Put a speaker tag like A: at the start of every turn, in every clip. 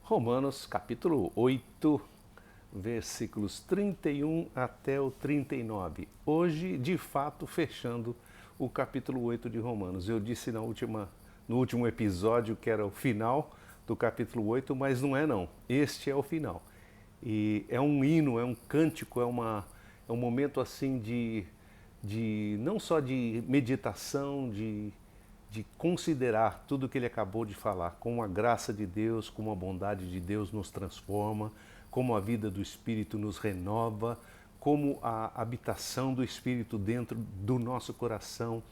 A: Romanos capítulo 8, versículos 31 até o 39. Hoje, de fato, fechando o capítulo 8 de Romanos. Eu disse no último episódio que era o final do capítulo 8, mas não é não. Este é o final. E é um hino, é um cântico, é um momento assim de não só de meditação, de considerar tudo o que ele acabou de falar, como a graça de Deus, como a bondade de Deus nos transforma, como a vida do Espírito nos renova, como a habitação do Espírito dentro do nosso coração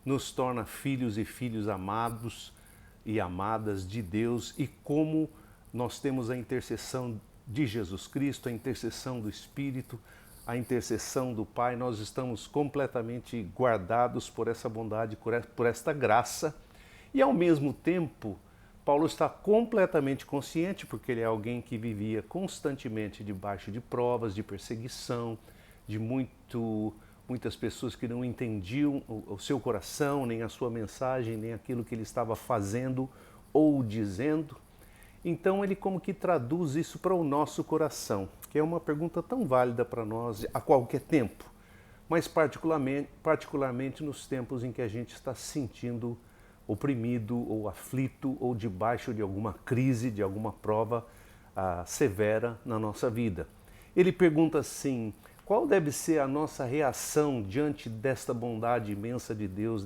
A: nos torna filhos e filhos amados e amadas de Deus, e como nós temos a intercessão de Jesus Cristo, a intercessão do Espírito, a intercessão do Pai. Nós estamos completamente guardados por essa bondade, por esta graça, e ao mesmo tempo Paulo está completamente consciente, porque ele é alguém que vivia constantemente debaixo de provas, de perseguição, de muitas pessoas que não entendiam o seu coração, nem a sua mensagem, nem aquilo que ele estava fazendo ou dizendo. Então ele como que traduz isso para o nosso coração, que é uma pergunta tão válida para nós a qualquer tempo, mas particularmente nos tempos em que a gente está se sentindo oprimido ou aflito ou debaixo de alguma crise, de alguma prova severa na nossa vida. Ele pergunta assim: qual deve ser a nossa reação diante desta bondade imensa de Deus,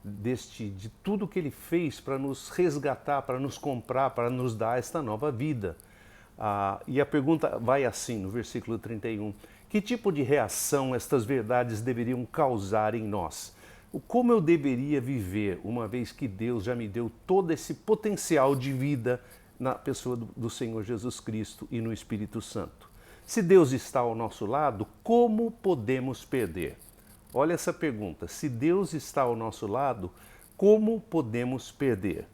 A: de tudo que Ele fez para nos resgatar, para nos comprar, para nos dar esta nova vida? E a pergunta vai assim, no versículo 31. Que tipo de reação estas verdades deveriam causar em nós? Como eu deveria viver, uma vez que Deus já me deu todo esse potencial de vida na pessoa do Senhor Jesus Cristo e no Espírito Santo? Se Deus está ao nosso lado, como podemos perder? Olha essa pergunta. Se Deus está ao nosso lado, como podemos perder?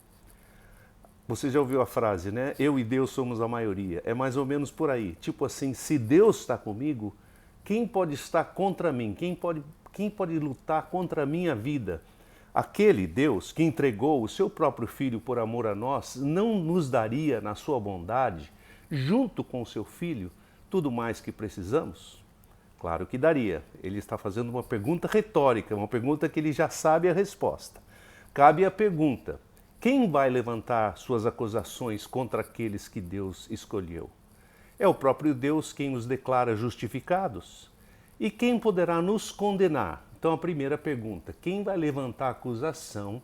A: Você já ouviu a frase, né? Eu e Deus somos a maioria. É mais ou menos por aí. Tipo assim, se Deus está comigo, quem pode estar contra mim? Quem pode lutar contra a minha vida? Aquele Deus que entregou o seu próprio Filho por amor a nós, não nos daria, na sua bondade, junto com o seu Filho, tudo mais que precisamos? Claro que daria. Ele está fazendo uma pergunta retórica, uma pergunta que ele já sabe a resposta. Cabe a pergunta: quem vai levantar suas acusações contra aqueles que Deus escolheu? É o próprio Deus quem os declara justificados. E quem poderá nos condenar? Então a primeira pergunta: quem vai levantar acusação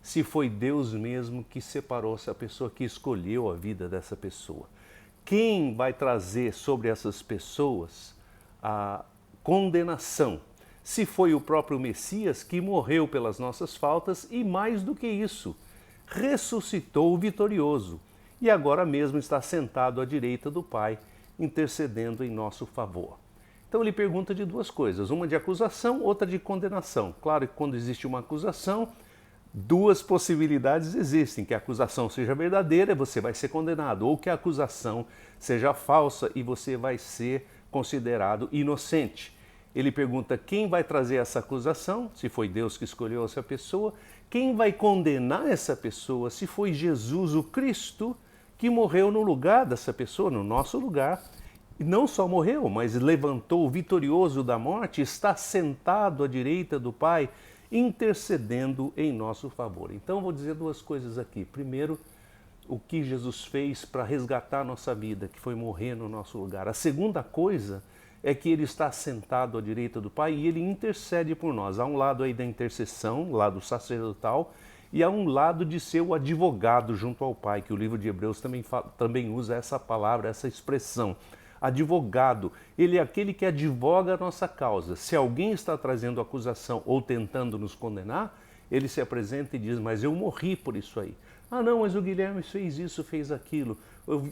A: se foi Deus mesmo que separou essa pessoa, que escolheu a vida dessa pessoa? Quem vai trazer sobre essas pessoas a condenação, se foi o próprio Messias que morreu pelas nossas faltas e, mais do que isso, ressuscitou vitorioso e agora mesmo está sentado à direita do Pai, intercedendo em nosso favor? Então ele pergunta de duas coisas, uma de acusação, outra de condenação. Claro que quando existe uma acusação, duas possibilidades existem: que a acusação seja verdadeira e você vai ser condenado, ou que a acusação seja falsa e você vai ser considerado inocente. Ele pergunta quem vai trazer essa acusação, se foi Deus que escolheu essa pessoa, quem vai condenar essa pessoa, se foi Jesus o Cristo que morreu no lugar dessa pessoa, no nosso lugar, e não só morreu, mas levantou vitorioso da morte, está sentado à direita do Pai, intercedendo em nosso favor. Então vou dizer duas coisas aqui. Primeiro, o que Jesus fez para resgatar a nossa vida, que foi morrer no nosso lugar. A segunda coisa é que ele está sentado à direita do Pai e ele intercede por nós. Há um lado aí da intercessão, lado sacerdotal, e há um lado de ser o advogado junto ao Pai, que o livro de Hebreus também usa essa palavra, essa expressão. Advogado, ele é aquele que advoga a nossa causa. Se alguém está trazendo acusação ou tentando nos condenar, ele se apresenta e diz: mas eu morri por isso aí. Ah não, mas o Guilherme fez isso, fez aquilo.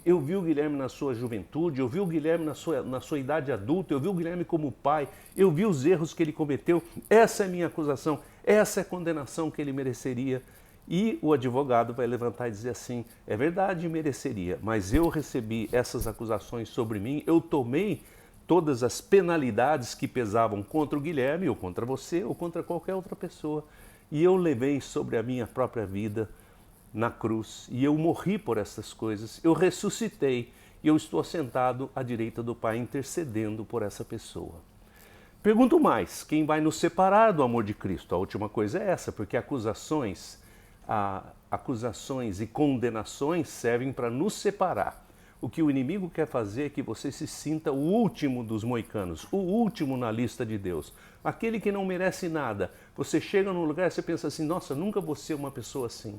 A: Eu vi o Guilherme na sua juventude, eu vi o Guilherme na sua idade adulta, eu vi o Guilherme como pai, eu vi os erros que ele cometeu. Essa é a minha acusação, essa é a condenação que ele mereceria. E o advogado vai levantar e dizer assim: é verdade, mereceria, mas eu recebi essas acusações sobre mim, eu tomei todas as penalidades que pesavam contra o Guilherme, ou contra você, ou contra qualquer outra pessoa, e eu levei sobre a minha própria vida na cruz e eu morri por essas coisas, eu ressuscitei e eu estou sentado à direita do Pai intercedendo por essa pessoa. Pergunto mais, quem vai nos separar do amor de Cristo? A última coisa é essa, porque acusações e condenações servem para nos separar. O que o inimigo quer fazer é que você se sinta o último dos moicanos, o último na lista de Deus, aquele que não merece nada. Você chega num lugar e você pensa assim, nossa, nunca vou ser uma pessoa assim.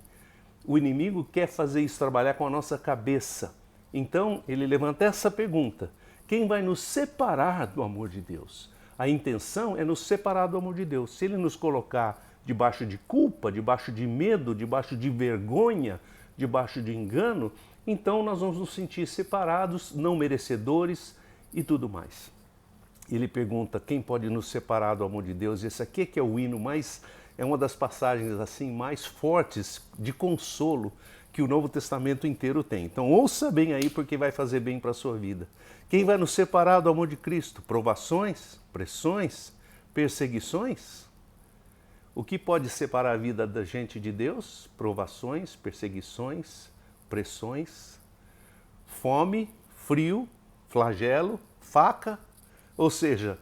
A: O inimigo quer fazer isso, trabalhar com a nossa cabeça. Então, ele levanta essa pergunta, quem vai nos separar do amor de Deus? A intenção é nos separar do amor de Deus. Se ele nos colocar debaixo de culpa, debaixo de medo, debaixo de vergonha, debaixo de engano, então nós vamos nos sentir separados, não merecedores e tudo mais. Ele pergunta quem pode nos separar do amor de Deus. Esse aqui é que é o hino mais, é uma das passagens assim mais fortes de consolo que o Novo Testamento inteiro tem. Então ouça bem aí porque vai fazer bem para a sua vida. Quem vai nos separar do amor de Cristo? Provações, pressões, perseguições? O que pode separar a vida da gente de Deus? Provações, perseguições, pressões, fome, frio, flagelo, faca, ou seja,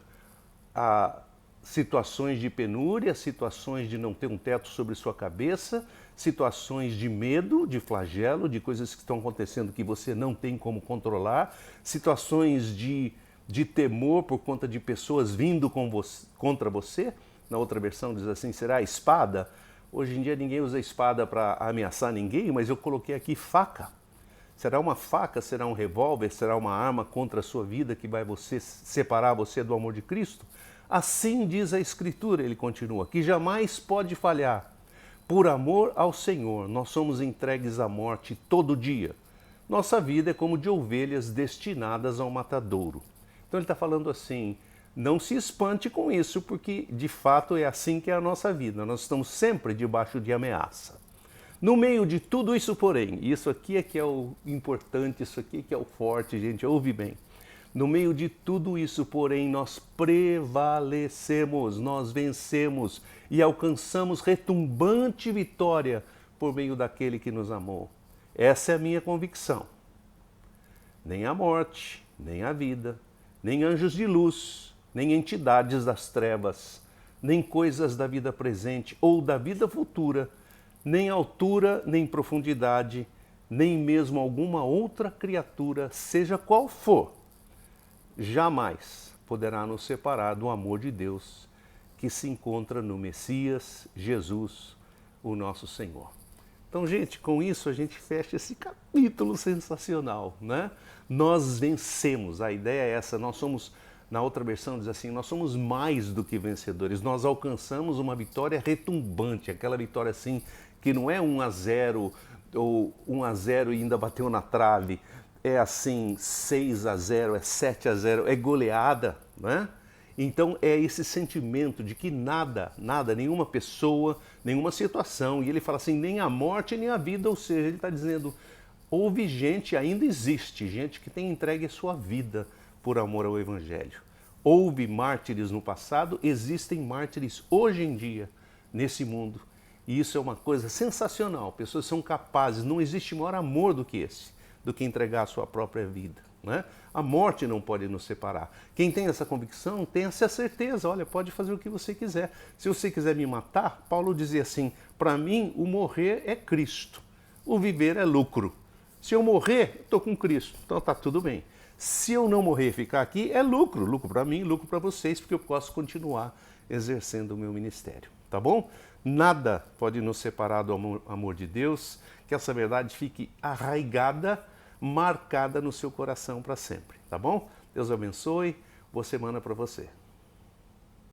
A: situações de penúria, situações de não ter um teto sobre sua cabeça, situações de medo, de flagelo, de coisas que estão acontecendo que você não tem como controlar, situações de temor por conta de pessoas vindo contra você. Na outra versão diz assim, será espada? Hoje em dia ninguém usa espada para ameaçar ninguém, mas eu coloquei aqui faca. Será uma faca, será um revólver, será uma arma contra a sua vida que vai separar você do amor de Cristo? Assim diz a Escritura, ele continua, que jamais pode falhar. Por amor ao Senhor, nós somos entregues à morte todo dia. Nossa vida é como de ovelhas destinadas ao matadouro. Então ele está falando assim, não se espante com isso, porque de fato é assim que é a nossa vida. Nós estamos sempre debaixo de ameaça. No meio de tudo isso, porém, isso aqui é que é o importante, isso aqui é que é o forte, gente, ouve bem. No meio de tudo isso, porém, nós prevalecemos, nós vencemos e alcançamos retumbante vitória por meio daquele que nos amou. Essa é a minha convicção. Nem a morte, nem a vida, nem anjos de luz, nem entidades das trevas, nem coisas da vida presente ou da vida futura, nem altura, nem profundidade, nem mesmo alguma outra criatura, seja qual for, jamais poderá nos separar do amor de Deus que se encontra no Messias, Jesus, o nosso Senhor. Então, gente, com isso a gente fecha esse capítulo sensacional, né? Nós vencemos, a ideia é essa, nós somos, na outra versão diz assim, nós somos mais do que vencedores, nós alcançamos uma vitória retumbante, aquela vitória assim, que não é 1-0 ou 1-0 e ainda bateu na trave, é assim 6-0, é 7-0, é goleada, né? Então é esse sentimento de que nada, nenhuma pessoa, nenhuma situação, e ele fala assim, nem a morte nem a vida, ou seja, ele está dizendo, houve gente, ainda existe gente que tem entregue a sua vida por amor ao Evangelho. Houve mártires no passado, existem mártires hoje em dia nesse mundo, e isso é uma coisa sensacional, pessoas são capazes, não existe maior amor do que esse, do que entregar a sua própria vida. Né? A morte não pode nos separar. Quem tem essa convicção, tem essa certeza, olha, pode fazer o que você quiser. Se você quiser me matar, Paulo dizia assim, para mim o morrer é Cristo, o viver é lucro. Se eu morrer, estou com Cristo, então está tudo bem. Se eu não morrer e ficar aqui, é lucro, lucro para mim, lucro para vocês, porque eu posso continuar exercendo o meu ministério, tá bom? Nada pode nos separar do amor de Deus, que essa verdade fique arraigada, marcada no seu coração para sempre, tá bom? Deus abençoe, boa semana para você.